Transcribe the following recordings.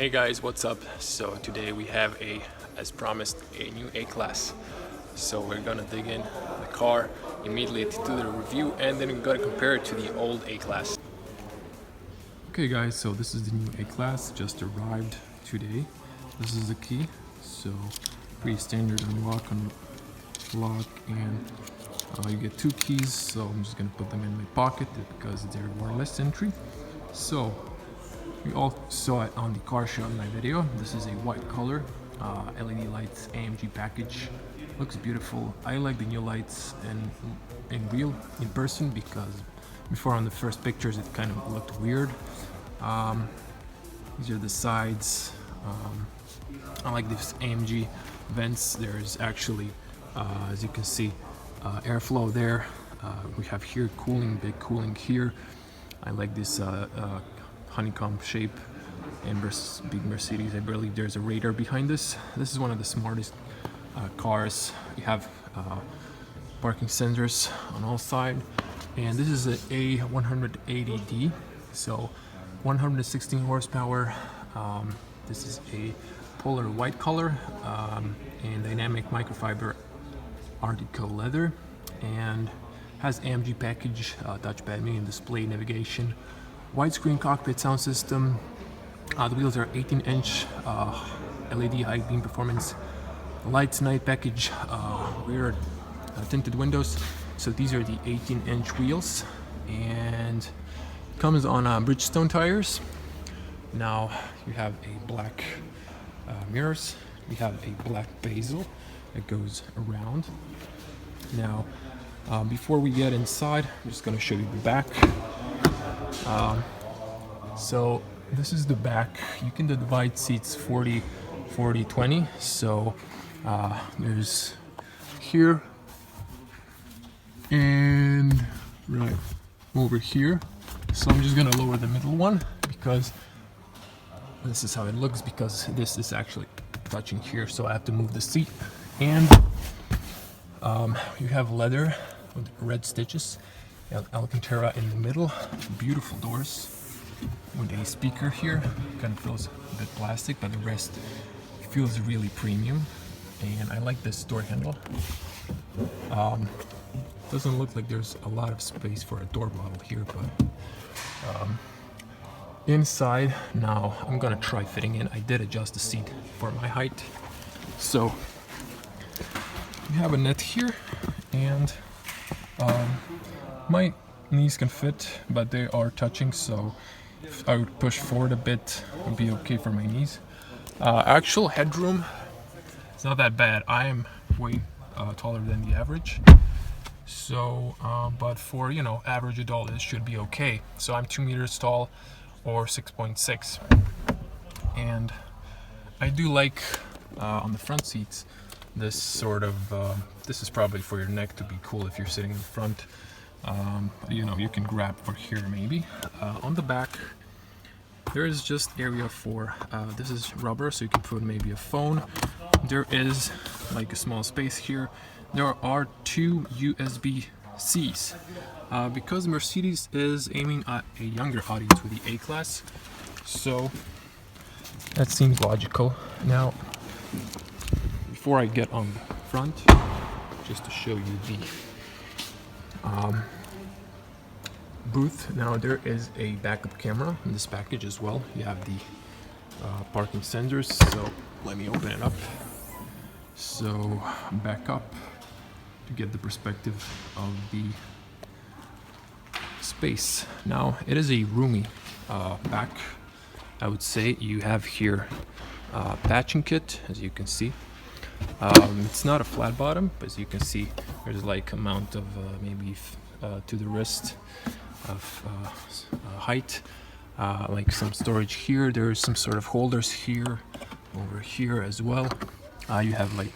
Hey guys, what's up? So today we have as promised, a new A-Class. So we're gonna dig in the car immediately to do the review, and then we're gonna compare it to the old A-Class. Okay guys, so this is the new A-Class, just arrived today. This is the key, so pretty standard unlock, lock, and you get two keys, so I'm just gonna put them in my pocket because they're wireless entry. So you all saw it on the car show in my video. This is a white color, LED lights, AMG package. Looks beautiful. I like the new lights in person because before on the first pictures it kind of looked weird. These are the sides. I like this AMG vents. There's actually, as you can see, airflow there. We have here cooling, big cooling here. I like this honeycomb shape and big Mercedes. I believe there's a radar behind this. This is one of the smartest cars. You have parking sensors on all sides, and this is an A180D, so 116 horsepower. This is a polar white color and dynamic microfiber Artico leather, and has AMG package, touchpad, mini display, navigation, widescreen cockpit sound system. The wheels are 18-inch LED high beam performance lights, night package, rear tinted windows. So these are the 18-inch wheels, and comes on Bridgestone tires. Now you have a black mirrors. We have a black bezel that goes around. Now before we get inside, I'm just going to show you the back. So this is the back. You can divide seats 40-20. So there's here and right over here. So I'm just gonna lower the middle one because this is how it looks, because this is actually touching here, so I have to move the seat. And you have leather with red stitches, Alcantara in the middle, beautiful doors with a speaker here. Kind of feels a bit plastic, but the rest feels really premium. And I like this door handle. Doesn't look like there's a lot of space for a door model here, but inside, now I'm gonna try fitting in. I did adjust the seat for my height. So you have a net here, and my knees can fit, but they are touching, so if I would push forward a bit, it would be okay for my knees. Actual headroom, it's not that bad. I am way taller than the average, so but for, you know, average adult, it should be okay. So I'm 2 meters tall, or 6.6, and I do like on the front seats this sort of this is probably for your neck to be cool if you're sitting in front. You know, you can grab for here maybe. On the back there is just area for this is rubber, so you can put maybe a phone. There is like a small space here. There are 2 USB-Cs because Mercedes is aiming at a younger audience with the A-Class, so that seems logical. Now before I get on the front, just to show you the booth. Now there is a backup camera in this package as well. You have the parking sensors, so let me open it up. So back up to get the perspective of the space. Now it is a roomy back, I would say. You have here patching kit, as you can see. It's not a flat bottom, but as you can see, there's like amount of maybe to the wrist of height, like some storage here. There's some sort of holders here, over here as well. You have like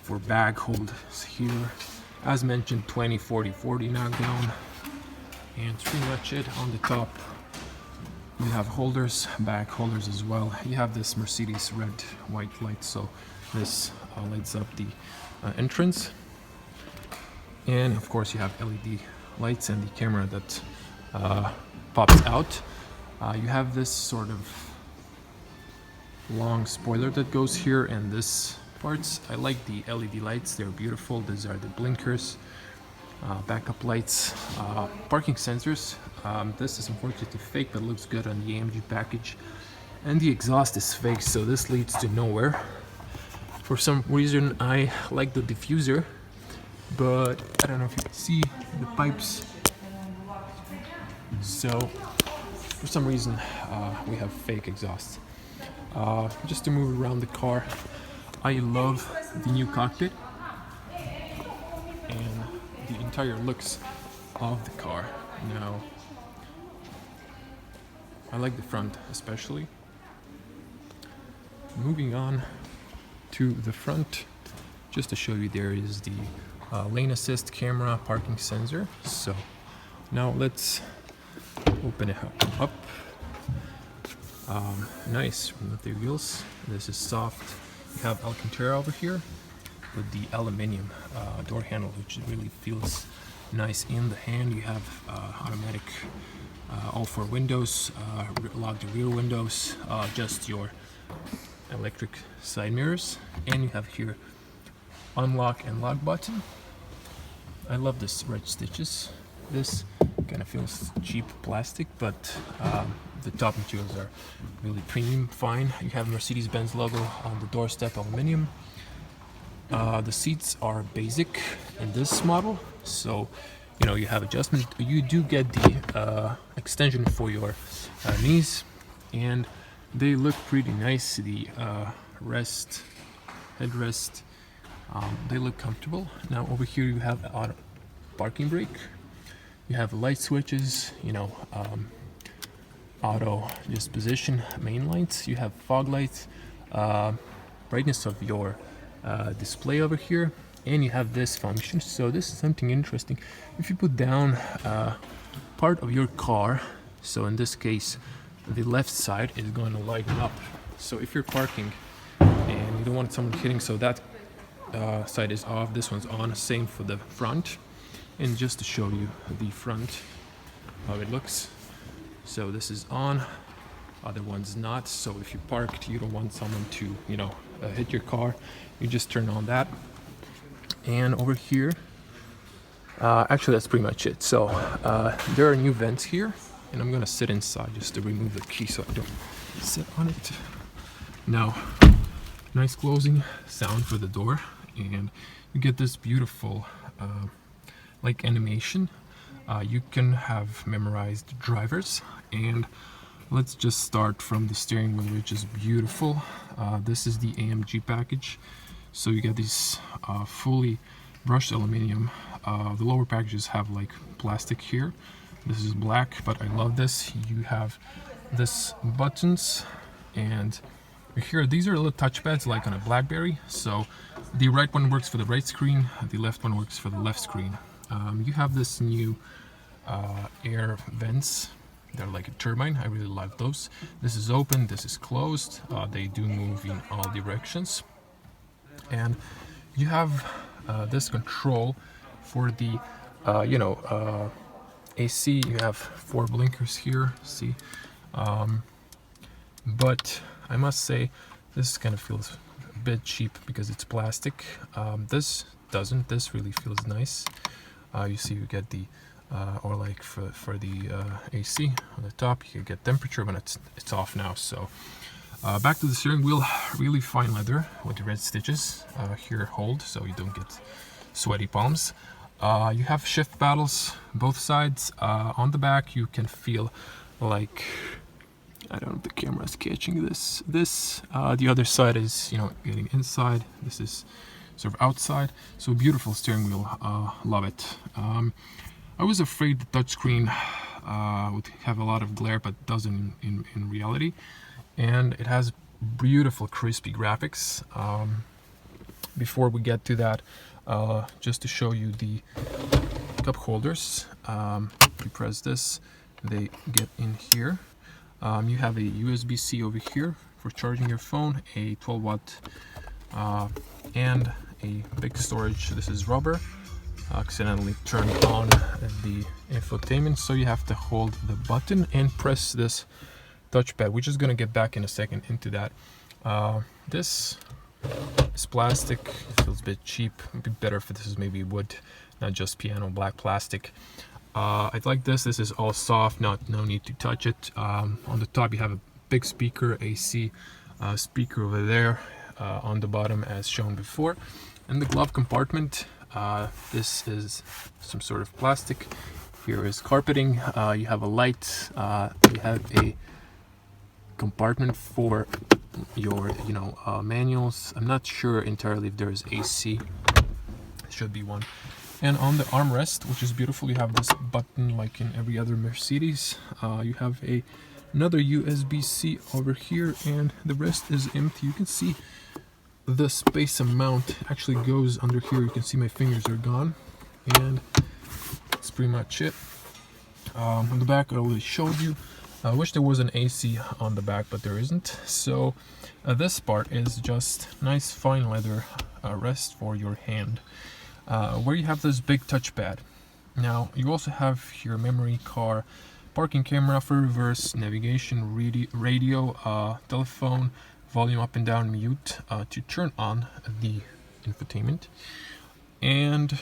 for bag holders here, as mentioned, 20, 40, 40 knockdown, and it's pretty much it. On the top you have holders, bag holders as well. You have this Mercedes red white light, so this lights up the entrance, and of course you have LED lights and the camera that pops out. You have this sort of long spoiler that goes here, and this parts. I like the LED lights, they're beautiful. These are the blinkers, backup lights, parking sensors. This is unfortunately fake, but looks good on the AMG package. And the exhaust is fake, so this leads to nowhere. For some reason I like the diffuser, but I don't know if you can see the pipes. So for some reason we have fake exhaust. Just to move around the car, I love the new cockpit and the entire looks of the car. Now, I like the front especially. Moving on to the front, just to show you, there is the lane assist camera, parking sensor. So now let's open it up. Nice materials. This is soft. You have Alcantara over here with the aluminum door handle, which really feels nice in the hand. You have automatic all four windows, lock the rear windows, just your electric side mirrors, and you have here unlock and lock button. I love this red stitches. This kind of feels cheap plastic, but the top materials are really premium fine. You have Mercedes-Benz logo on the doorstep, aluminum. The seats are basic in this model, so you know you have adjustment. You do get the extension for your knees, and they look pretty nice. The headrest, they look comfortable. Now over here you have auto parking brake. You have light switches, you know, auto disposition main lights. You have fog lights, brightness of your display over here, and you have this function. So this is something interesting. If you put down part of your car, so in this case the left side is going to lighten up. So if you're parking and you don't want someone hitting, so that side is off, this one's on. Same for the front. And just to show you the front, how it looks. So this is on, other one's not. So if you parked, you don't want someone to, you know, hit your car, you just turn on that. And over here, actually that's pretty much it. So there are new vents here, and I'm gonna sit inside just to remove the key so I don't sit on it. Now, nice closing sound for the door, and you get this beautiful like animation. You can have memorized drivers, and let's just start from the steering wheel, which is beautiful. This is the AMG package, so you get these fully brushed aluminum. The lower packages have like plastic here. This is black, but I love this. You have this buttons, and here these are little touchpads like on a BlackBerry. So the right one works for the right screen, the left one works for the left screen. You have this new air vents. They're like a turbine. I really like those. This is open, this is closed. They do move in all directions. And you have this control for the AC. You have 4 blinkers here, see. But I must say this kind of feels a bit cheap because it's plastic. This doesn't. This really feels nice. You see, you get the or like for the AC on the top, you get temperature when it's off now. So back to the steering wheel, really fine leather with the red stitches here hold, so you don't get sweaty palms. You have shift paddles both sides. On the back you can feel like, I don't know if the camera is catching this. The other side is, you know, getting inside. This is sort of outside. So beautiful steering wheel, love it. I was afraid the touchscreen would have a lot of glare, but it doesn't in reality. And it has beautiful crispy graphics. Before we get to that, just to show you the cup holders, you press this, they get in here. You have a USB-C over here for charging your phone, a 12-watt and a big storage. This is rubber. Accidentally turned on the infotainment, so you have to hold the button and press this touchpad. We're just gonna get back in a second into that. This is plastic. It feels a bit cheap. It'd be better if this is maybe wood, not just piano black plastic. I like this. This is all soft, no need to touch it. On the top you have a big speaker, AC speaker over there. On the bottom as shown before. In the glove compartment, this is some sort of plastic. Here is carpeting. You have a light. You have a compartment for your manuals. I'm not sure entirely if there is AC. Should be one. And on the armrest, which is beautiful, you have this button like in every other Mercedes. You have another USB-C over here, and the rest is empty. You can see the space amount actually goes under here. You can see my fingers are gone, and that's pretty much it. On the back I already showed you. I wish there was an AC on the back, but there isn't. So this part is just nice fine leather rest for your hand, where you have this big touchpad. Now you also have your memory car, parking camera for reverse, navigation, radio, telephone, volume up and down, mute, to turn on the infotainment, and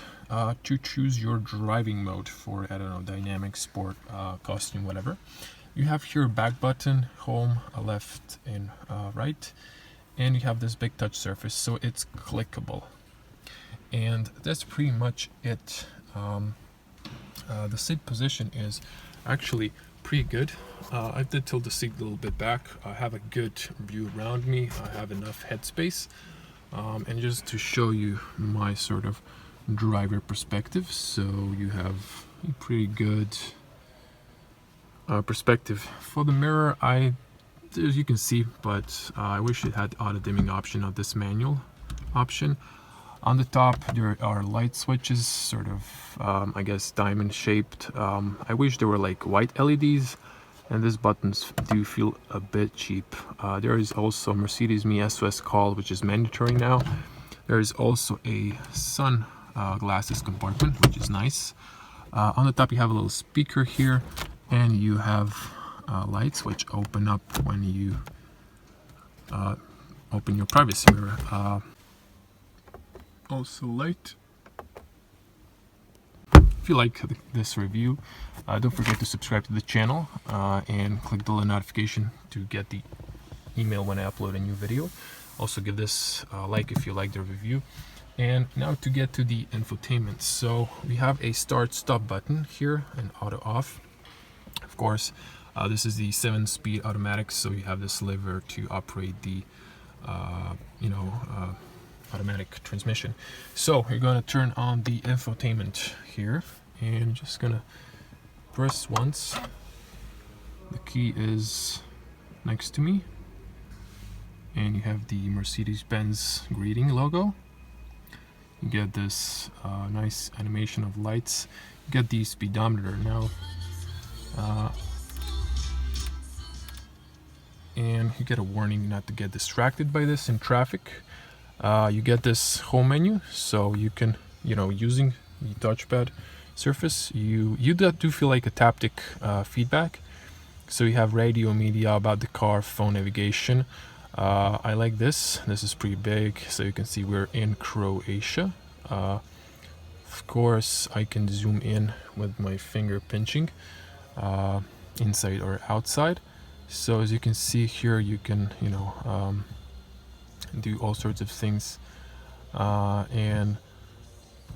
to choose your driving mode for, I don't know, dynamic, sport, costume, whatever. You have here back button, home, left and right, and you have this big touch surface, so it's clickable. And that's pretty much it. The seat position is actually pretty good. I did tilt the seat a little bit back. I have a good view around me. I have enough headspace. And just to show you my sort of driver perspective, so you have a pretty good perspective. For the mirror, as you can see, but I wish it had auto dimming option of this manual option. On the top there are light switches, sort of I guess diamond shaped. I wish they were like white LEDs, and these buttons do feel a bit cheap. There is also Mercedes Me SOS call, which is mandatory now. There is also a sun glasses compartment, which is nice. On the top you have a little speaker here, and you have lights which open up when you open your privacy mirror. Also light. If you like this review, don't forget to subscribe to the channel and click the little notification to get the email when I upload a new video. Also give this a like if you like the review. And now to get to the infotainment. So we have a start stop button here and auto off. Of course, this is the 7-speed automatic, so you have this lever to operate the automatic transmission. So you're going to turn on the infotainment here, and just gonna press once. The key is next to me, and you have the Mercedes-Benz greeting logo. You get this nice animation of lights. You get the speedometer now, and you get a warning not to get distracted by this in traffic. You get this home menu, so you can, using the touchpad surface, you do feel like a taptic feedback. So you have radio, media, about the car, phone, navigation. I like this. This is pretty big, so you can see we're in Croatia. Of course, I can zoom in with my finger pinching, inside or outside. So as you can see here, you can, do all sorts of things. And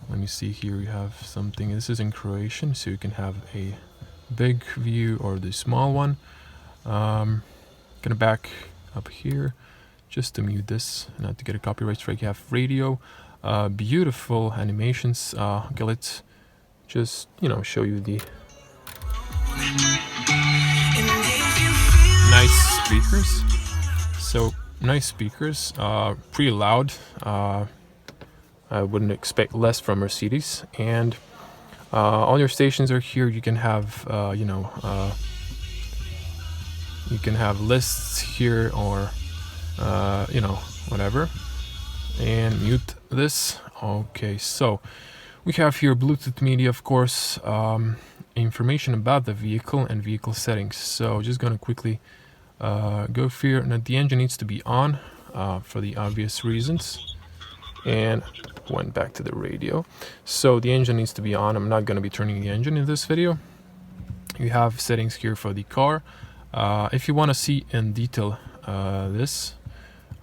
let me see here, you have something. This is in Croatian, so you can have a big view or the small one. Gonna back up here just to mute this, not to get a copyright strike. You have radio, beautiful animations. Okay, let's just show you the nice speakers. So nice speakers, pretty loud. I wouldn't expect less from Mercedes. And all your stations are here. You can have you can have lists here, or whatever. And mute this. Okay, so we have here Bluetooth media, of course, information about the vehicle and vehicle settings. So just gonna quickly go here. Now the engine needs to be on. for the obvious reasons. And went back to the radio. So the engine needs to be on. I'm not going to be turning the engine in this video. You have settings here for the car. If you want to see in detail this,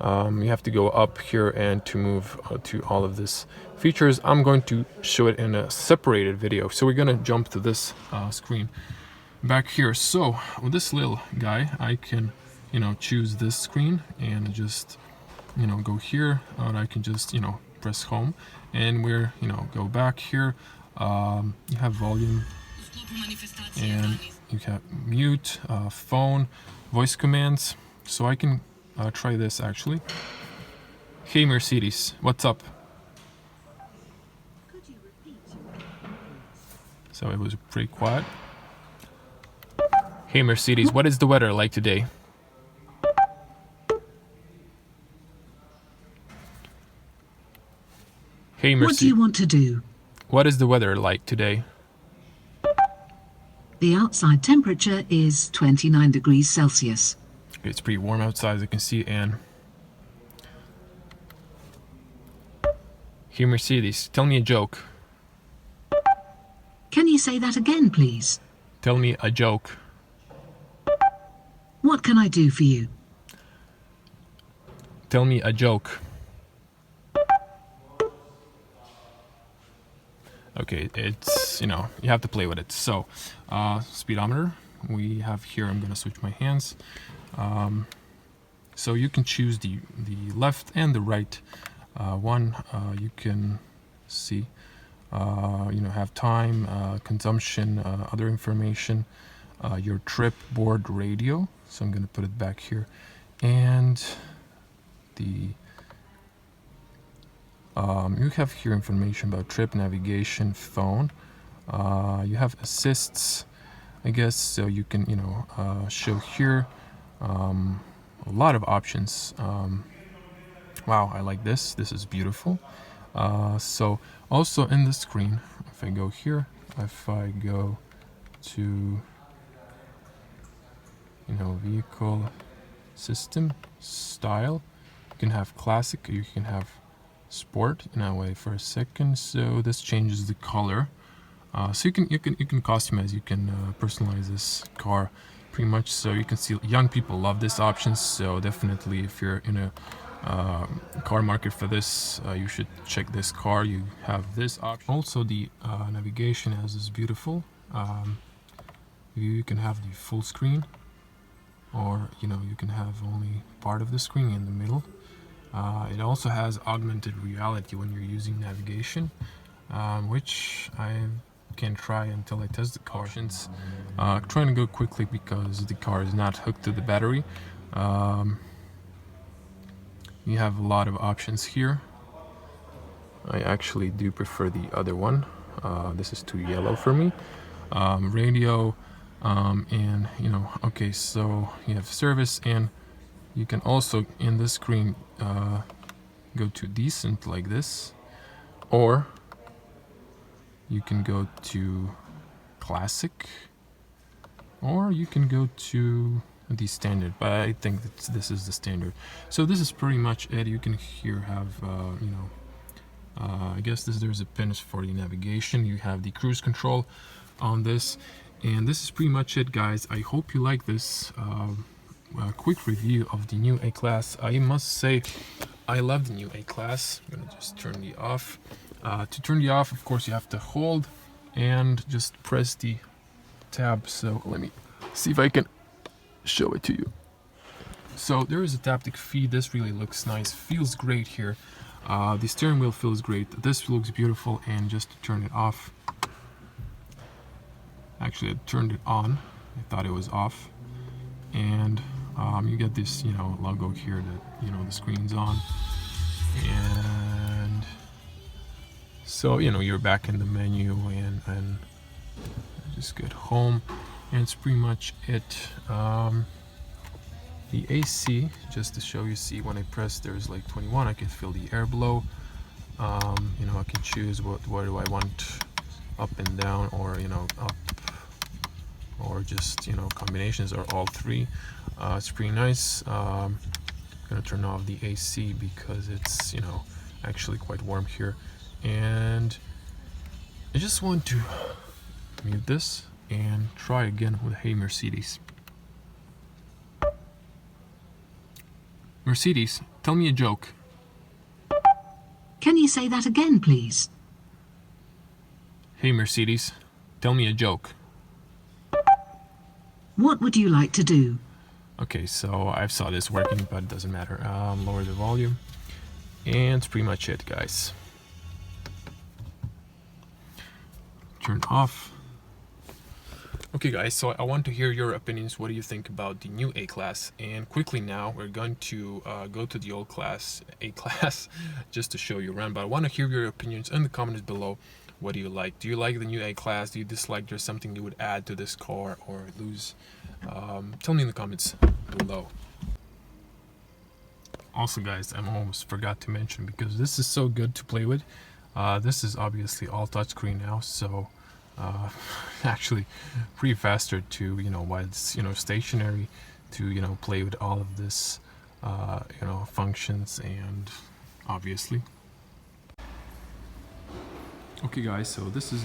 you have to go up here and to move to all of this features. I'm going to show it in a separated video. So we're going to jump to this screen back here. So with this little guy, I can, choose this screen and just, go here, and I can just, press home, and we're, go back here. You have volume, and you have mute, phone, voice commands. So I can try this actually. Hey Mercedes, what's up? So it was pretty quiet. Hey Mercedes, what is the weather like today? Hey Mercedes. What do you want to do? What is the weather like today? The outside temperature is 29 degrees Celsius. It's pretty warm outside, as you can see. And hey Mercedes, tell me a joke. Can you say that again, please? Tell me a joke. What can I do for you? Tell me a joke. Okay, it's, you have to play with it. So, speedometer, we have here, I'm gonna switch my hands. So you can choose the left and the right one. You can see, have time, consumption, other information, your trip, board, radio. So I'm gonna put it back here. And you have here information about trip, navigation, phone. You have assists, I guess, so you can, show here a lot of options. Wow, I like this. This is beautiful. So also in the screen, if I go here, if I go to, vehicle system, style, you can have classic, you can have sport. Now wait for a second. So this changes the color. So you can customize, you can personalize this car pretty much. So you can see young people love this option. So definitely, if you're in a car market for this, you should check this car. You have this option. Also, the navigation as is beautiful. You can have the full screen, or you can have only part of the screen in the middle. It also has augmented reality when you're using navigation, which I can try until I test the car. Trying to go quickly because the car is not hooked to the battery. You have a lot of options here. I actually do prefer the other one. This is too yellow for me. Radio, and okay, so you have service, and you can also in this screen go to decent like this, or you can go to classic, or you can go to the standard, but I think that this is the standard. So this is pretty much it. You can here have I guess there's a pin for the navigation. You have the cruise control on this, and this is pretty much it, guys. I hope you like this quick review of the new A-Class. I must say I love the new A-Class. I'm gonna just turn the off. To turn the off, of course, you have to hold and just press the tab. So let me see if I can show it to you. So there is a taptic feed. This really looks nice, feels great here. The steering wheel feels great. This looks beautiful. And just to turn it off, actually I turned it on, I thought it was off, and you get this logo here that the screen's on, and so you're back in the menu, and just get home, and it's pretty much it. The AC, just to show you, see when I press there's like 21, I can feel the airflow. I can choose what do I want, up and down, or up, or just combinations, or all three. It's pretty nice. gonna turn off the AC because it's, you know, actually quite warm here. And I just want to mute this and try again with Hey Mercedes. Mercedes, tell me a joke. Can you say that again, please? Hey Mercedes, tell me a joke. What would you like to do? Okay, so I saw this working, but it doesn't matter. Lower the volume, and it's pretty much it, guys. Turn off. Okay guys, so I want to hear your opinions. What do you think about the new A-Class? And quickly now, we're going to go to the old class, A-Class, just to show you around. But I want to hear your opinions in the comments below. What do you like? Do you like the new A-Class? Do you dislike? There's something you would add to this car or lose? Tell me in the comments below. Also guys, I almost forgot to mention, because this is so good to play with. This is obviously all touchscreen now, so actually pretty faster to, you know, while it's, you know, stationary, to, you know, play with all of this, you know, functions, and obviously. Okay guys, so this is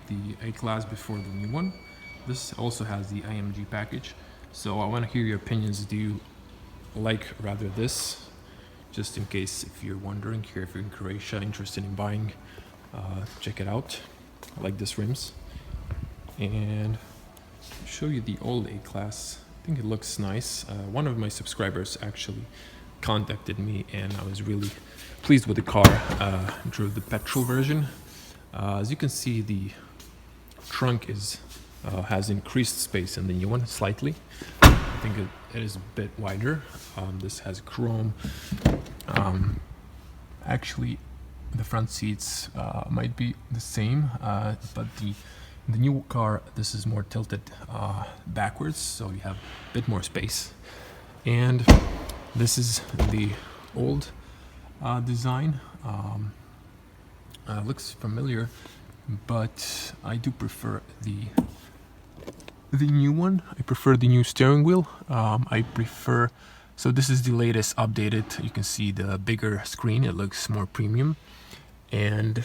the A-Class before the new one. This also has the AMG package, so I want to hear your opinions. Do you like rather this? Just in case if you're wondering here, if you're in Croatia interested in buying, check it out. I like this rims. And show you the old A-Class. I think it looks nice. One of my subscribers actually contacted me, and I was really pleased with the car. Drove the petrol version. As you can see, the trunk is has increased space in the new one slightly. I think it is a bit wider. This has chrome. Actually, the front seats might be the same, but the new car, this is more tilted backwards, so you have a bit more space. And this is the old design. Looks familiar, but I do prefer the new one. I prefer the new steering wheel. I prefer, so this is the latest updated. You can see the bigger screen, it looks more premium. And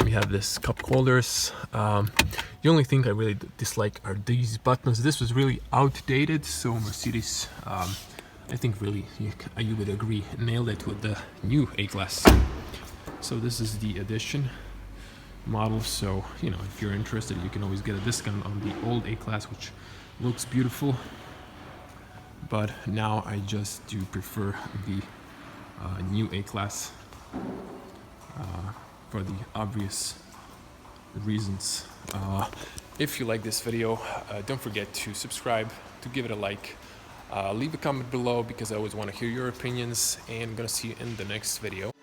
you have this cup holders. The only thing I really dislike are these buttons. This was really outdated, so Mercedes, I think really, you would agree, nailed it with the new A-Class. So this is the edition model, so, you know, if you're interested, you can always get a discount on the old A-Class, which looks beautiful. But now I just do prefer the new A-Class for the obvious reasons. If you like this video, don't forget to subscribe, to give it a like, leave a comment below, because I always want to hear your opinions, and I'm gonna see you in the next video.